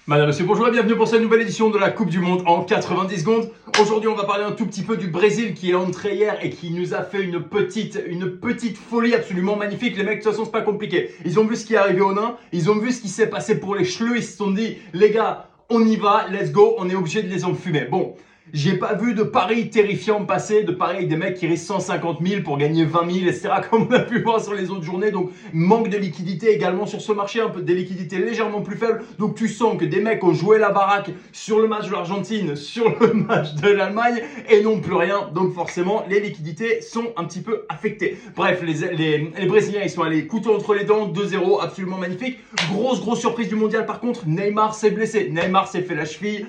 Madame, monsieur, bonjour et bienvenue pour cette nouvelle édition de la Coupe du Monde en 90 secondes. Aujourd'hui, on va parler un tout petit peu du Brésil qui est entré hier et qui nous a fait une petite folie absolument magnifique. Les mecs, de toute façon, c'est pas compliqué. Ils ont vu ce qui est arrivé aux nains, ils ont vu ce qui s'est passé pour les chleux, ils se sont dit, les gars, on y va, let's go, on est obligé de les enfumer. Bon. J'ai pas vu de paris terrifiants passer, de paris avec des mecs qui risquent 150 000 pour gagner 20 000, etc. comme on a pu voir sur les autres journées. Donc, manque de liquidité également sur ce marché, un peu des liquidités légèrement plus faibles. Donc, tu sens que des mecs ont joué la baraque sur le match de l'Argentine, sur le match de l'Allemagne et n'ont plus rien. Donc, forcément, les liquidités sont un petit peu affectées. Bref, les Brésiliens, ils sont allés couteau entre les dents, 2-0, absolument magnifique. Grosse surprise du mondial. Par contre, Neymar s'est blessé. Neymar s'est fait la cheville.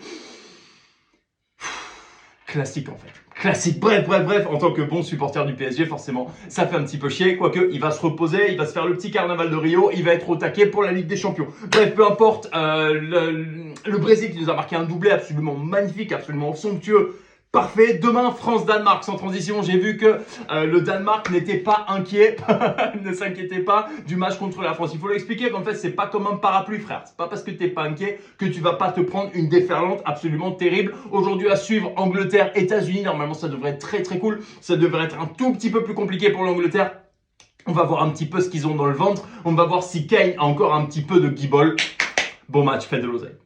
Classique en fait. Classique. Bref. En tant que bon supporter du PSG, forcément, ça fait un petit peu chier. Quoique, il va se reposer, il va se faire le petit carnaval de Rio, il va être au taquet pour la Ligue des Champions. Bref, peu importe. Le Brésil qui nous a marqué un doublé absolument magnifique, absolument somptueux. Parfait. Demain, France-Danemark. Sans transition, j'ai vu que le Danemark n'était pas inquiet, ne s'inquiétait pas du match contre la France. Il faut l'expliquer qu'en fait, c'est pas comme un parapluie, frère. C'est pas parce que t'es pas inquiet que tu vas pas te prendre une déferlante absolument terrible. Aujourd'hui, à suivre, Angleterre, États-Unis. Normalement, ça devrait être très cool. Ça devrait être un tout petit peu plus compliqué pour l'Angleterre. On va voir un petit peu ce qu'ils ont dans le ventre. On va voir si Kane a encore un petit peu de guibole. Bon match, faites de l'oseille.